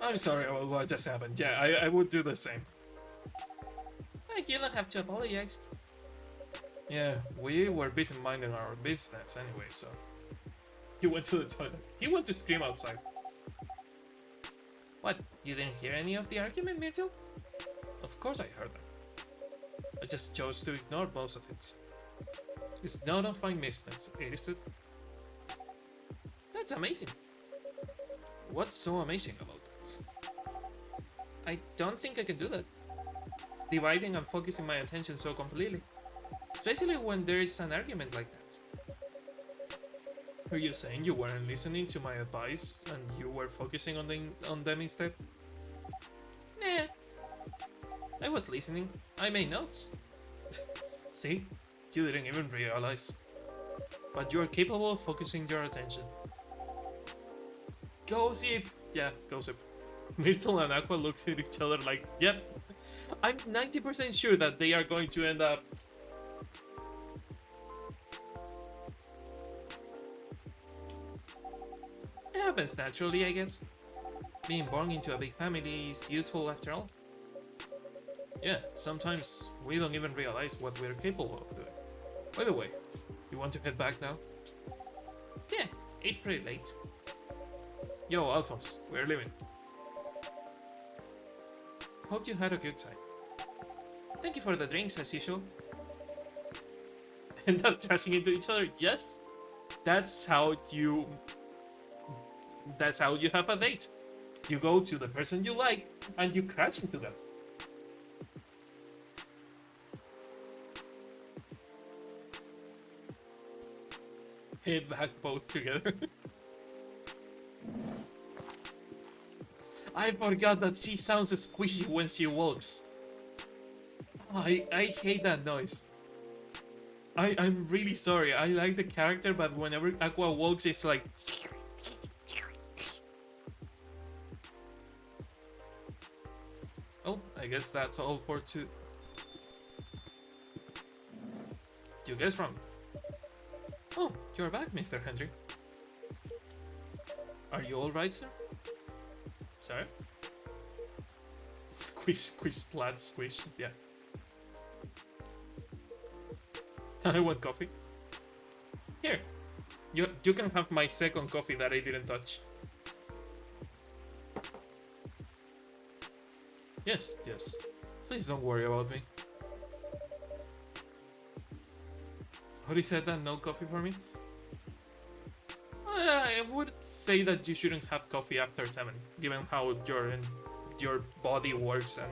I'm sorry about what just happened. Yeah, I would do the same. You don't have to apologize. Yeah, we were busy minding our business anyway, so. He went to the toilet. He went to scream outside. What? You didn't hear any of the argument, Myrtle? Of course I heard them. I just chose to ignore most of it. It's none of my business, is it? That's amazing. What's so amazing about that? I don't think I can do that. Dividing and focusing my attention so completely. Especially when there is an argument like that. Are you saying you weren't listening to my advice and you were focusing on them instead? Nah, I was listening. I made notes. See? You didn't even realize. But you are capable of focusing your attention. Gossip! Yeah, gossip. Myrtle and Aqua looks at each other like, yep. I'm 90% sure that they are going to end up. It happens naturally, I guess. Being born into a big family is useful after all. Yeah, sometimes we don't even realize what we're capable of doing. By the way, you want to head back now? Yeah, it's pretty late. Yo, Alphonse, we're leaving. Hope you had a good time. Thank you for the drinks, as usual. End up crashing into each other. Yes, that's how you. That's how you have a date. You go to the person you like and you crash into them. Head back both together. I forgot that she sounds squishy when she walks. I hate that noise. I'm really sorry. I like the character, but whenever Aqua walks, it's like. Oh, I guess that's all for two. You guess wrong. Oh, you're back, Mr. Henry. Are you alright, sir? Sir? Squish, squish, splat, squish. Yeah. I want coffee. Here. You can have my second coffee that I didn't touch. Yes, yes. Please don't worry about me. Hori said that no coffee for me? I would say that you shouldn't have coffee after 7, given how your body works and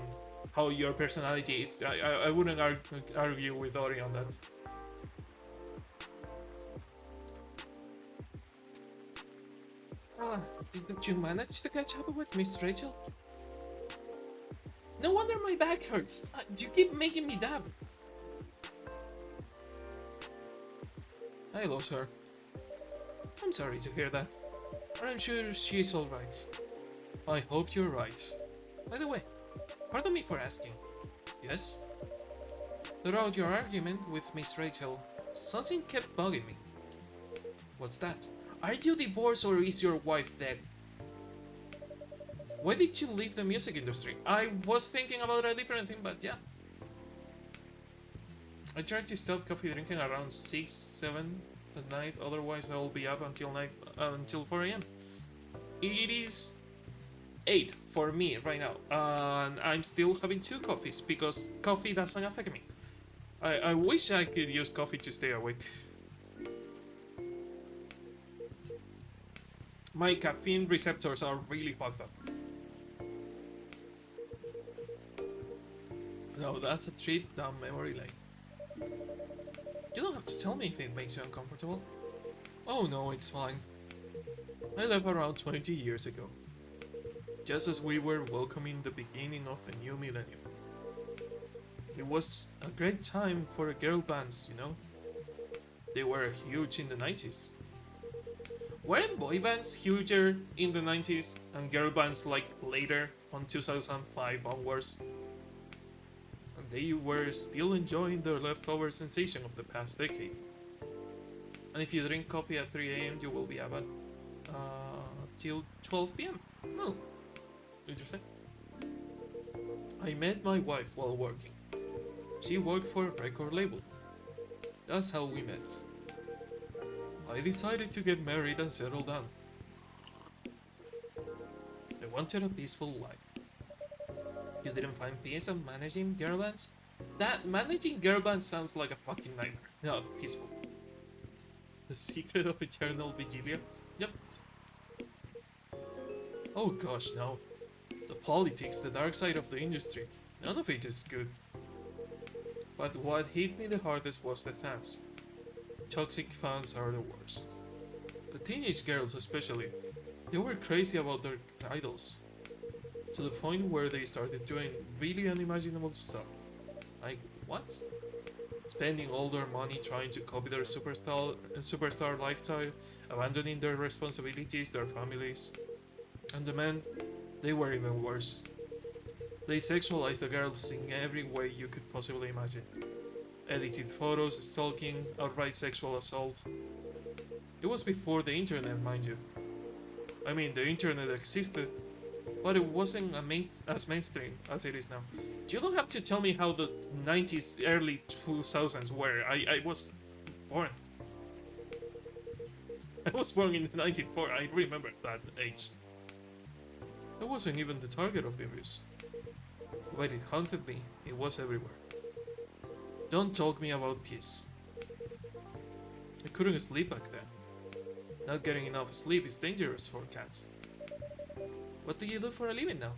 how your personality is. I wouldn't argue with Ori on that. Didn't you manage to catch up with Miss Rachel? No wonder my back hurts. You keep making me dab. I lost her. I'm sorry to hear that, but I'm sure she's alright. I hope you're right. By the way, pardon me for asking. Yes? Throughout your argument with Miss Rachel, something kept bugging me. What's that? Are you divorced or is your wife dead? Why did you leave the music industry? I was thinking about a different thing, but yeah. I tried to stop coffee drinking around 6, 7 at night, otherwise I will be up until 4 a.m. It is 8 for me right now, and I'm still having 2 coffees because coffee doesn't affect me. I wish I could use coffee to stay awake. My caffeine receptors are really fucked up. No, that's a trip down memory lane. You don't have to tell me if it makes you uncomfortable. Oh no, it's fine. I left around 20 years ago, just as we were welcoming the beginning of the new millennium. It was a great time for girl bands, you know? They were huge in the 90s. Weren't boy bands huger in the 90s and girl bands like later on 2005 onwards? And they were still enjoying the leftover sensation of the past decade. And if you drink coffee at 3 a.m., you will be up at till 12 p.m. No. Interesting. I met my wife while working. She worked for a record label. That's how we met. I decided to get married and settle down. I wanted a peaceful life. You didn't find peace on managing girl bands? That managing girl bands sounds like a fucking nightmare. Not peaceful. The secret of eternal vigilia? Yep. Oh gosh, no. The politics, the dark side of the industry. None of it is good. But what hit me the hardest was the fans. Toxic fans are the worst. The teenage girls especially. They were crazy about their idols. To the point where they started doing really unimaginable stuff. Like, what? Spending all their money trying to copy their superstar lifestyle, abandoning their responsibilities, their families. And the men, they were even worse. They sexualized the girls in every way you could possibly imagine. Edited photos, stalking, outright sexual assault. It was before the internet, mind you. I mean, the internet existed, but it wasn't as mainstream as it is now. You don't have to tell me how the 90s, early 2000s were. I was born. I was born in 94, I remember that age. I wasn't even the target of the abuse. When it haunted me, it was everywhere. Don't talk me about peace. I couldn't sleep back then. Not getting enough sleep is dangerous for cats. What do you do for a living now?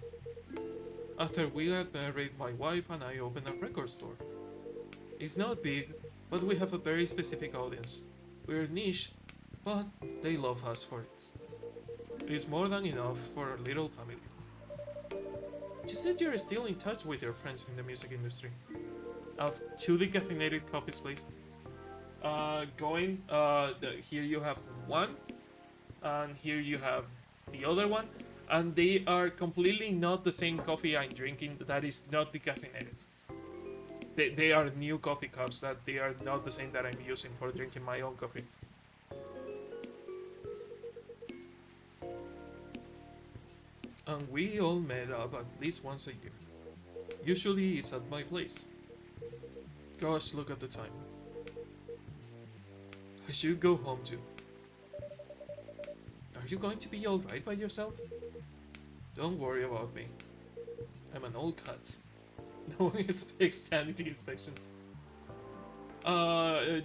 After we got married, my wife and I opened a record store. It's not big, but we have a very specific audience. We're niche, but they love us for it. It is more than enough for a little family. You said you're still in touch with your friends in the music industry. Have two decaffeinated coffees, please. Here you have one, and here you have the other one, and they are completely not the same coffee I'm drinking. That is not decaffeinated. They are new coffee cups that they are not the same that I'm using for drinking my own coffee. And we all met up at least once a year. Usually it's at my place. Gosh, look at the time. I should go home too. Are you going to be alright by yourself? Don't worry about me. I'm an old cat. No one expects sanity inspection. Terra,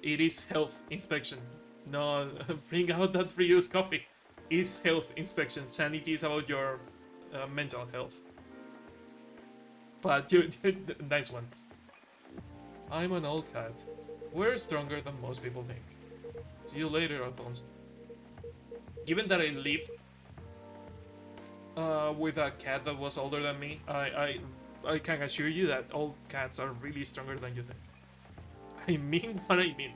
it is health inspection. No, bring out that reused coffee. It's health inspection. Sanity is about your mental health. But nice one. I'm an old cat. We're stronger than most people think. See you later, Alphonse. Given that I lived with a cat that was older than me, I can assure you that old cats are really stronger than you think. I mean what I mean.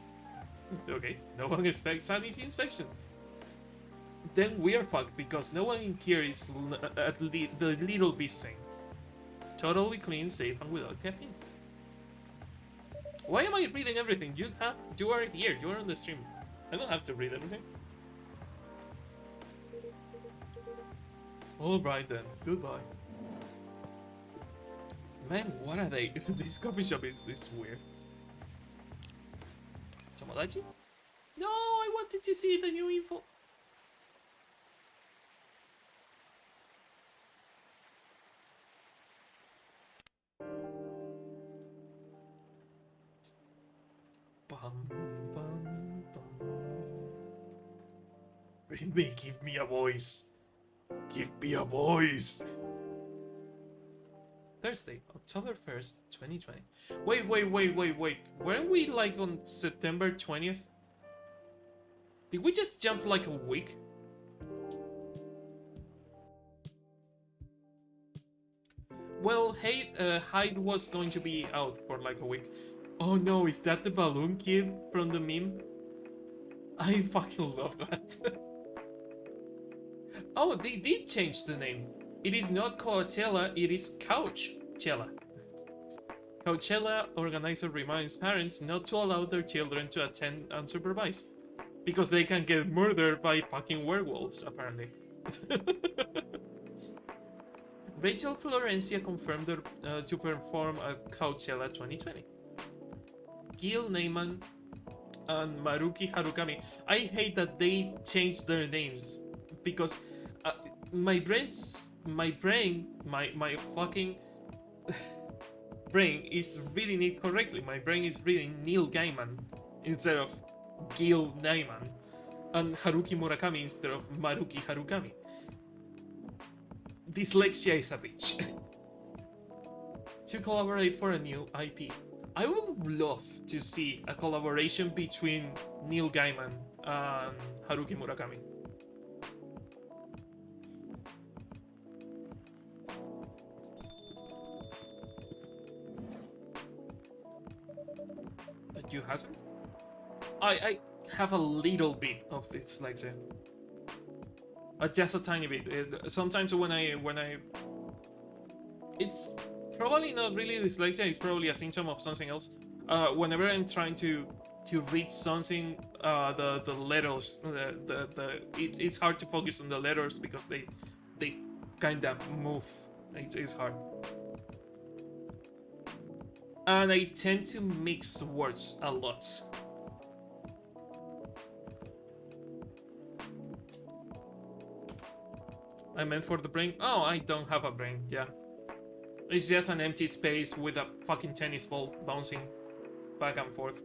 Okay, no one expects sanity inspection. Then we are fucked because no one in here is the little bit sane. Totally clean, safe, and without caffeine. Why am I reading everything? You are here. You are on the stream. I don't have to read everything. Alright then. Goodbye. Man, what are they? This coffee shop is weird. Tomodachi? No, I wanted to see the new info. Bum, bum, bum. Give me a voice. Give me a voice. Thursday, October 1st, 2020. Wait. Weren't we like on September 20th? Did we just jump like a week? Well, Hyde was going to be out for like a week. Oh no, is that the balloon kid from the meme? I fucking love that. Oh, they did change the name. It is not Coachella, it is Couchella. Coachella organizer reminds parents not to allow their children to attend unsupervised. Because they can get murdered by fucking werewolves, apparently. Rachel Florencia confirmed to perform at Coachella 2020. Gil Neyman and Maruki Harukami. I hate that they changed their names because my fucking brain is reading it correctly. My brain is reading Neil Gaiman instead of Gil Neyman, and Haruki Murakami instead of Maruki Harukami. Dyslexia is a bitch. To collaborate for a new IP. I would love to see a collaboration between Neil Gaiman and Haruki Murakami. That you hasn't? I have a little bit of dyslexia. Just a tiny bit. Sometimes when I it's probably not really dyslexia, it's probably a symptom of something else. Whenever I'm trying to read something, the letters, it's hard to focus on the letters because they kind of move. It's hard. And I tend to mix words a lot. I meant for the brain. Oh, I don't have a brain, yeah. It's just an empty space with a fucking tennis ball bouncing back and forth.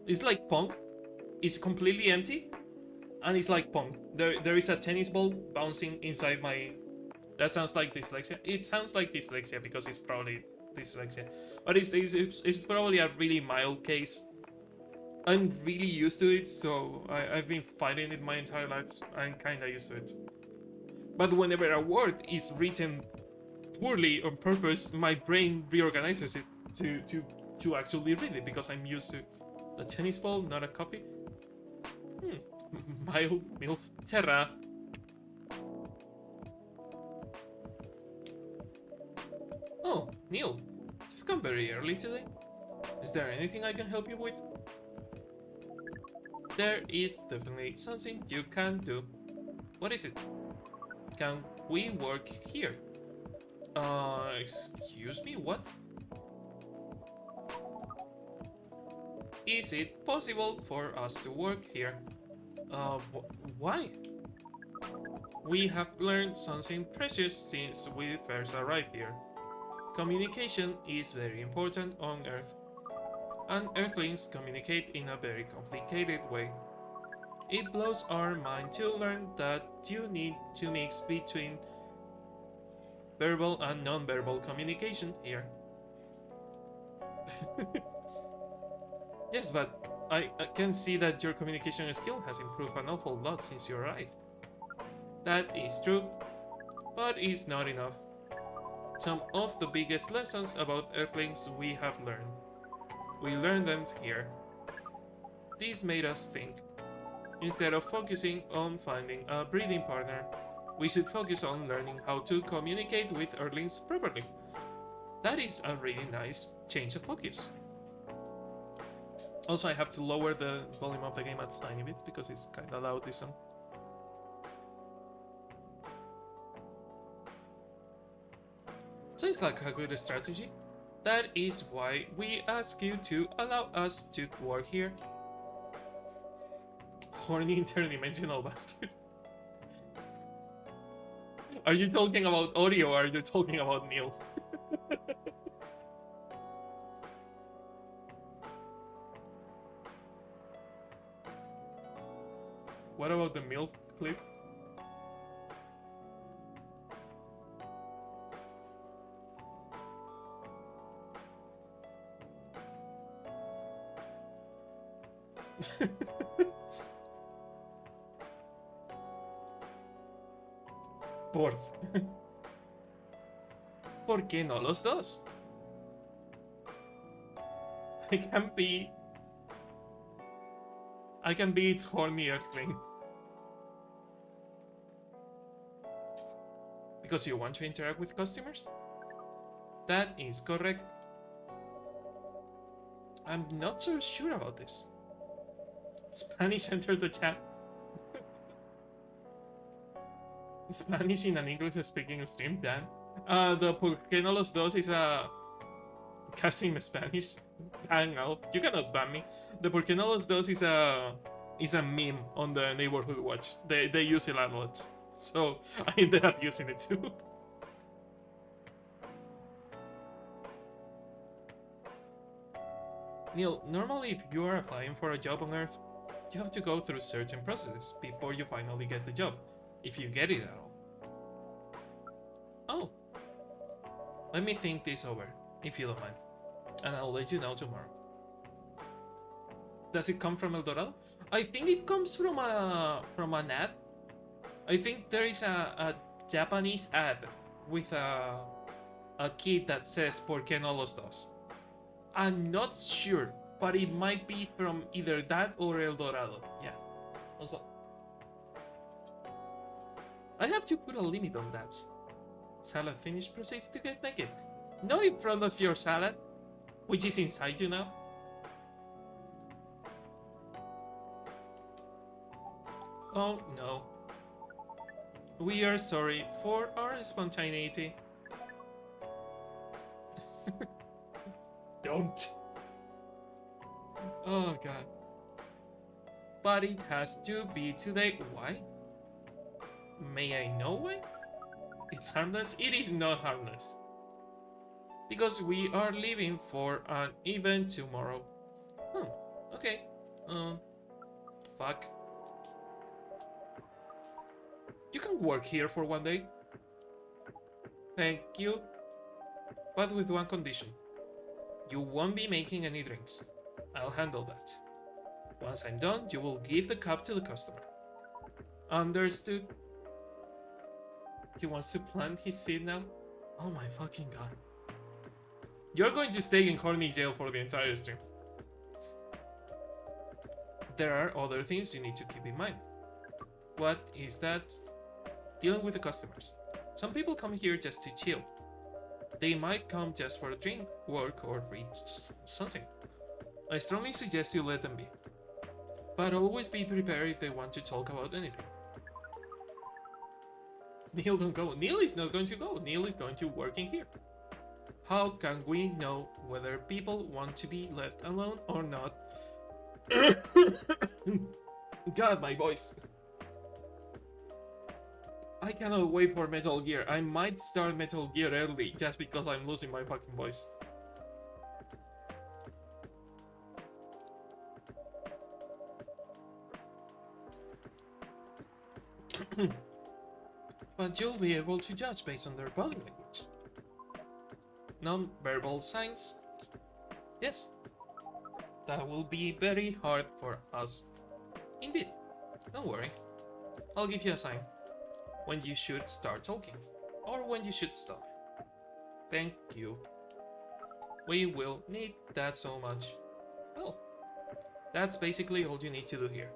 It's like Pong. It's completely empty, and it's like Pong. There is a tennis ball bouncing inside my... That sounds like dyslexia. It sounds like dyslexia because it's probably dyslexia. But it's probably a really mild case. I'm really used to it, so I've been fighting it my entire life. I'm kinda used to it. But whenever a word is written poorly on purpose, my brain reorganizes it to actually read it because I'm used to a tennis ball, not a coffee. Mild MILF Terra. Oh, Neil, you've come very early today. Is there anything I can help you with? There is definitely something you can do. What is it? Can we work here? Excuse me, what? Is it possible for us to work here? Why? We have learned something precious since we first arrived here. Communication is very important on Earth, and Earthlings communicate in a very complicated way. It blows our mind to learn that you need to mix between verbal and non-verbal communication here. Yes, but I can see that your communication skill has improved an awful lot since you arrived. That is true, but it's not enough. Some of the biggest lessons about Earthlings we have learned. We learned them here. This made us think. Instead of focusing on finding a breeding partner, we should focus on learning how to communicate with Earthlings properly. That is a really nice change of focus. Also, I have to lower the volume of the game a tiny bit because it's kinda loud this one. Seems like a good strategy. That is why we ask you to allow us to work here. Horny interdimensional bastard. Are you talking about audio or are you talking about Neil? What about the MILF clip? Porf. ¿Por qué no los dos? I can be its horny earthling. Because you want to interact with customers? That is correct. I'm not so sure about this. Spanish entered the chat. Spanish in an English-speaking stream, Dan. The Por qué no los dos is a casting Spanish hangout. You cannot ban me. The Por qué no los dos is a meme on the neighborhood watch. They use it a lot, so I ended up using it too. Neil, normally if you are applying for a job on Earth, you have to go through certain processes before you finally get the job, if you get it at all. Oh, let me think this over, if you don't mind, and I'll let you know tomorrow. Does it come from El Dorado? I think it comes from an ad. I think there is a Japanese ad with a kid that says "Por qué no los dos?" I'm not sure, but it might be from either that or El Dorado. Yeah. Also, I have to put a limit on dabs. Salad finished, proceeds to get naked. Not in front of your salad, which is inside you now. Oh no. We are sorry for our spontaneity. Don't. Oh god. But it has to be today. Why? May I know why? It's harmless? It is not harmless. Because we are leaving for an event tomorrow. Okay. Fuck. You can work here for one day. Thank you. But with one condition. You won't be making any drinks. I'll handle that. Once I'm done, you will give the cup to the customer. Understood? He wants to plant his seed now? Oh my fucking god. You're going to stay in horny jail for the entire stream. There are other things you need to keep in mind. What is that? Dealing with the customers. Some people come here just to chill. They might come just for a drink, work, or read something. I strongly suggest you let them be. But always be prepared if they want to talk about anything. Neil, don't go. Neil is not going to go. Neil is going to work in here. How can we know whether people want to be left alone or not? God, my voice. I cannot wait for Metal Gear. I might start Metal Gear early just because I'm losing my fucking voice. But you'll be able to judge based on their body language. Non-verbal signs? Yes. That will be very hard for us. Indeed. Don't worry. I'll give you a sign. When you should start talking, or when you should stop. Thank you. We will need that so much. Well, that's basically all you need to do here.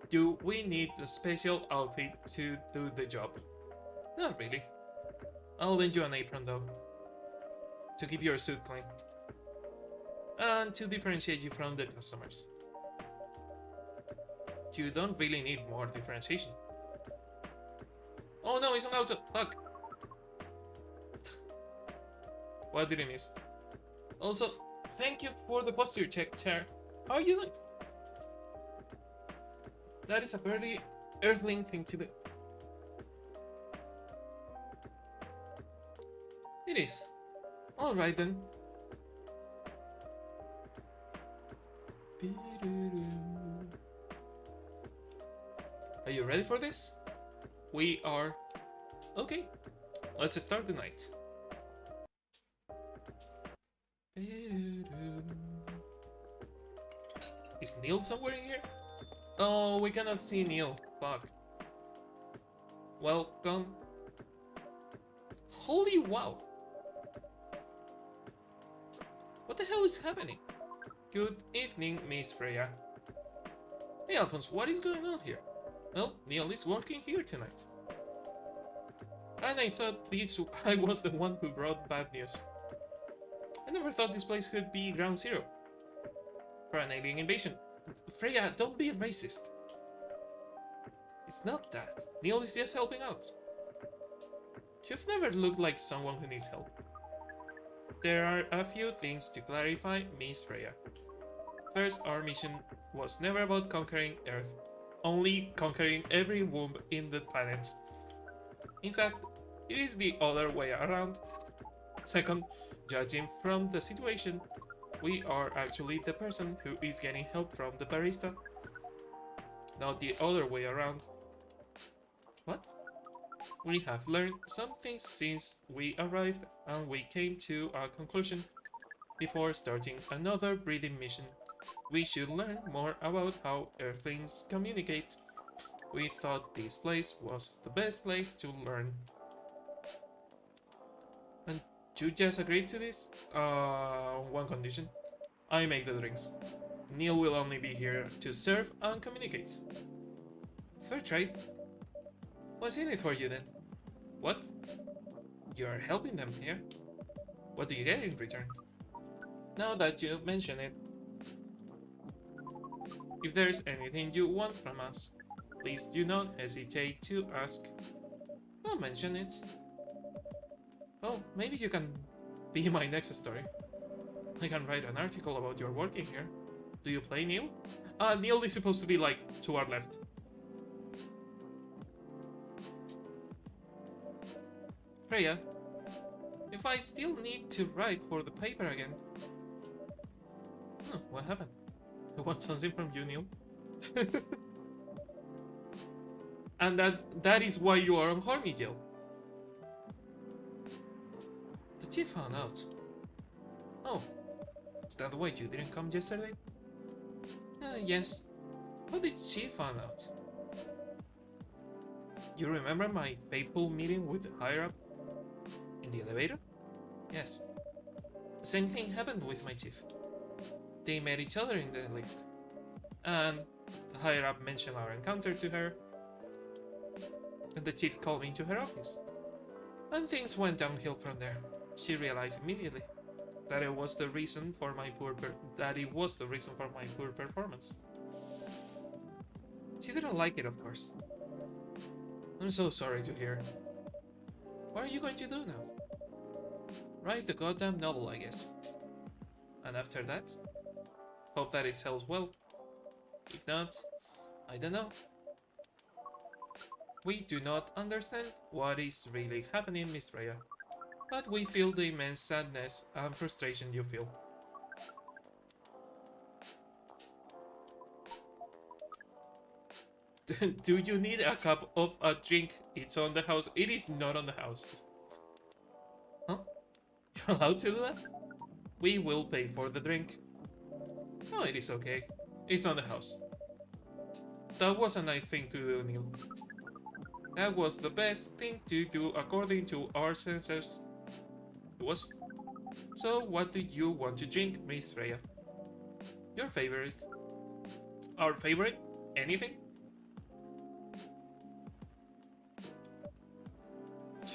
Do we need a special outfit to do the job? Not really. I'll lend you an apron though, to keep your suit clean. And to differentiate you from the customers. You don't really need more differentiation. Oh no, it's an auto. Fuck. What did I miss? Also, thank you for the posture check, chair. How are you doing? That is a very earthling thing to do. It is. Alright then. Are you ready for this? We are... Okay, let's start the night. Is Neil somewhere in here? Oh, we cannot see Neil. Fuck. Welcome. Holy wow. What the hell is happening? Good evening, Miss Freya. Hey Alphonse, what is going on here? Well, Neil is working here tonight. And I thought I was the one who brought bad news. I never thought this place could be ground zero for an alien invasion. Freya, don't be racist. It's not that. Neil is just helping out. You've never looked like someone who needs help. There are a few things to clarify, Miss Freya. First, our mission was never about conquering Earth, only conquering every womb in the planet. In fact, it is the other way around. Second, judging from the situation, we are actually the person who is getting help from the barista, not the other way around. What? We have learned something since we arrived and we came to a conclusion. Before starting another breeding mission, we should learn more about how Earthlings communicate. We thought this place was the best place to learn. And you just agreed to this? On one condition. I make the drinks. Neil will only be here to serve and communicate. Fair trade. What's in it for you then? What? You are helping them here? What do you get in return? Now that you mention it, if there's anything you want from us, please do not hesitate to ask. I'll mention it. Well, maybe you can be my next story. I can write an article about your working here. Do you play Neil? Neil is supposed to be like to our left. Freya, if I still need to write for the paper again. What happened? I want something from you, Neil. And that is why you are on Horny Jail. The chief found out. Oh, is that why you didn't come yesterday? Yes. How did she find out? You remember my fateful meeting with the higher up? In the elevator? Yes. The same thing happened with my chief. They met each other in the lift. And the higher up mentioned our encounter to her. And the chief called me into her office. And things went downhill from there. She realized immediately that it was the reason for my poor performance. She didn't like it, of course. I'm so sorry to hear. What are you going to do now? Write the goddamn novel, I guess. And after that, hope that it sells well. If not, I don't know. We do not understand what is really happening, Miss Freya, but we feel the immense sadness and frustration you feel. Do you need a cup of a drink? It's on the house. It is not on the house. Huh? You're allowed to do that? We will pay for the drink. No, it is okay. It's on the house. That was a nice thing to do, Neil. That was the best thing to do according to our censors. It was. So, what do you want to drink, Miss Freya? Your favorite. Our favorite? Anything?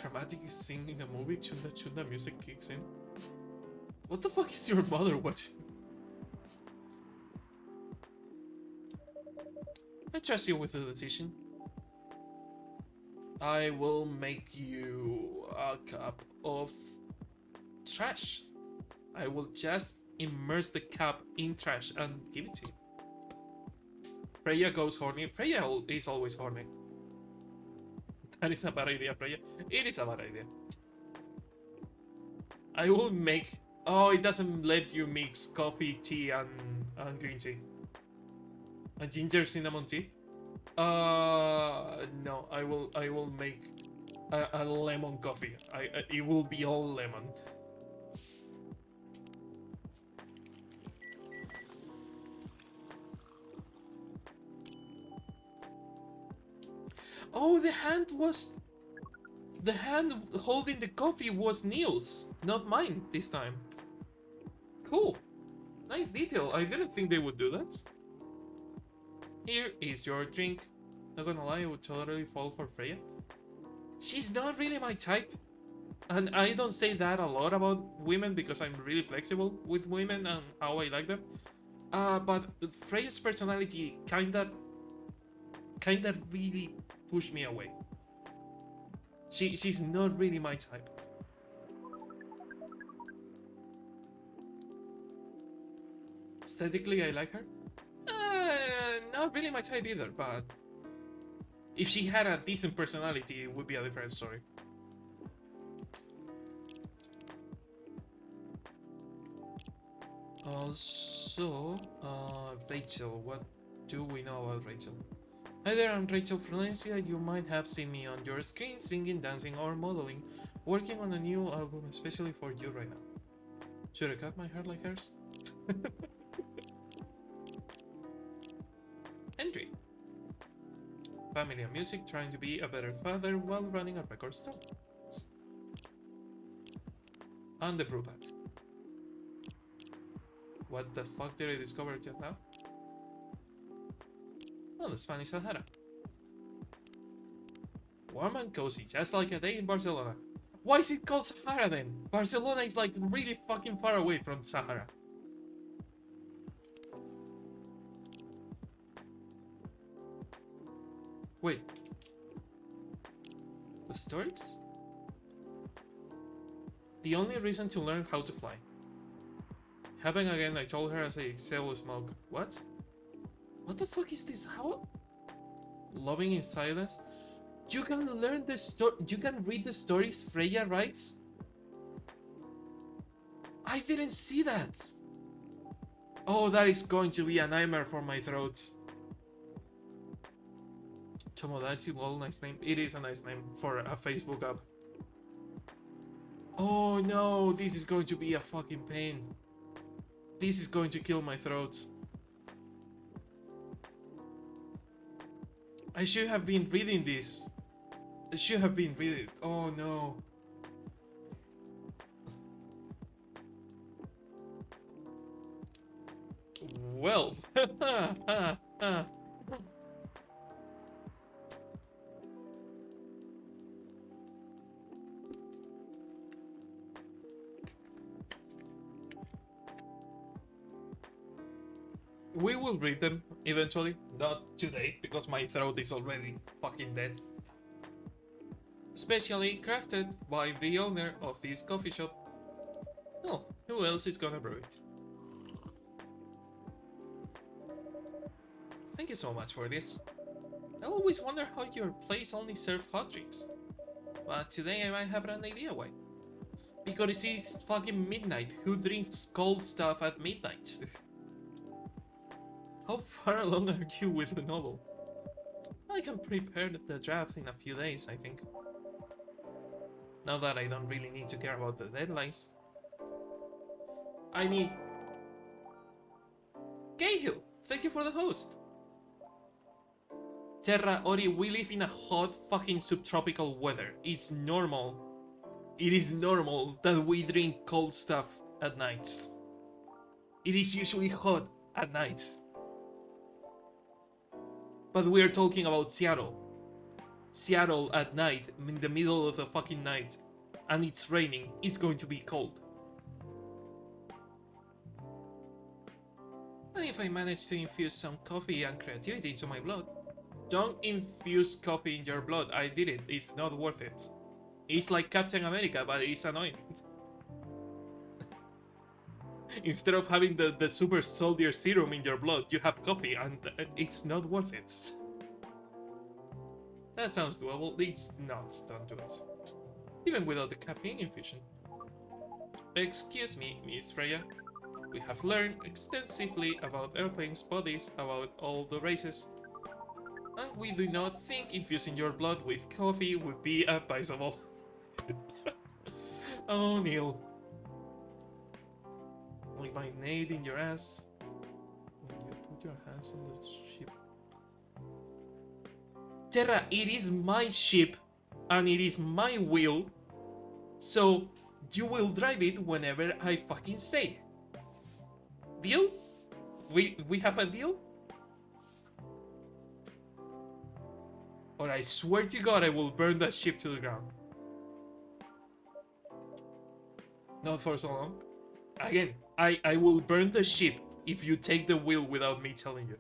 Dramatic scene in a movie, Chunda Chunda music kicks in. What the fuck is your mother watching? I trust you with the decision. I will make you a cup of trash. I will just immerse the cup in trash and give it to you. Freya goes horny. Freya is always horny. That is a bad idea, Freya. It is a bad idea. I will make... Oh, it doesn't let you mix coffee, tea, and green tea. A ginger cinnamon tea? No. I will make a lemon coffee. It will be all lemon. Oh, the hand holding the coffee was Neil's, not mine this time. Cool. Nice detail. I didn't think they would do that. Here is your drink. Not gonna lie, I would totally fall for Freya. She's not really my type. And I don't say that a lot about women because I'm really flexible with women and how I like them. But Freya's personality kinda kinda really pushed me away. She's not really my type. Aesthetically, I like her. Not really my type either, but if she had a decent personality, it would be a different story. Also, Rachel. What do we know about Rachel? Hi there, I'm Rachel Freya. You might have seen me on your screen singing, dancing, or modeling, working on a new album especially for you right now. Should I cut my hair like hers? Entry. Family and music, trying to be a better father while running a record store. On the brewpad. What the fuck did I discover just now? Oh, the Spanish Sahara. Warm and cozy, just like a day in Barcelona. Why is it called Sahara then? Barcelona is like really fucking far away from Sahara. Wait. The stories? The only reason to learn how to fly. Happened again, I told her as I exhale smoke. What? What the fuck is this? How? Loving in silence? You can learn the story. You can read the stories Freya writes? I didn't see that! Oh, that is going to be a nightmare for my throat. Tomodachi, lol, nice name. It is a nice name for a Facebook app. Oh no, this is going to be a fucking pain. This is going to kill my throat. I should have been reading this. I should have been reading it. Oh no. Well. We will read them eventually, not today, because my throat is already fucking dead. Specially crafted by the owner of this coffee shop. Oh, who else is gonna brew it? Thank you so much for this. I always wonder how your place only served hot drinks. But today I might have an idea why. Because it's fucking midnight. Who drinks cold stuff at midnight? How far along are you with the novel? I can prepare the draft in a few days, I think. Now that I don't really need to care about the deadlines. I need... Cahill! Thank you for the host! Terra, Ori, we live in a hot fucking subtropical weather. It's normal. It is normal that we drink cold stuff at nights. It is usually hot at nights. But we are talking about Seattle. Seattle at night, in the middle of the fucking night, and it's raining, it's going to be cold. And if I manage to infuse some coffee and creativity into my blood... Don't infuse coffee in your blood, I did it, it's not worth it. It's like Captain America, but it's annoying. Instead of having the super soldier serum in your blood, you have coffee, and it's not worth it. That sounds doable. It's not. Don't do it. Even without the caffeine infusion. Excuse me, Miss Freya. We have learned extensively about Earthlings' bodies, about all the races, and we do not think infusing your blood with coffee would be advisable. Oh, Neil. Like my nade in your ass when you put your hands on the ship. Terra, it is my ship and it is my wheel, so you will drive it whenever I fucking say. Deal? We have a deal? Or I swear to God I will burn that ship to the ground. Not for so long. Again, I will burn the ship if you take the wheel without me telling you.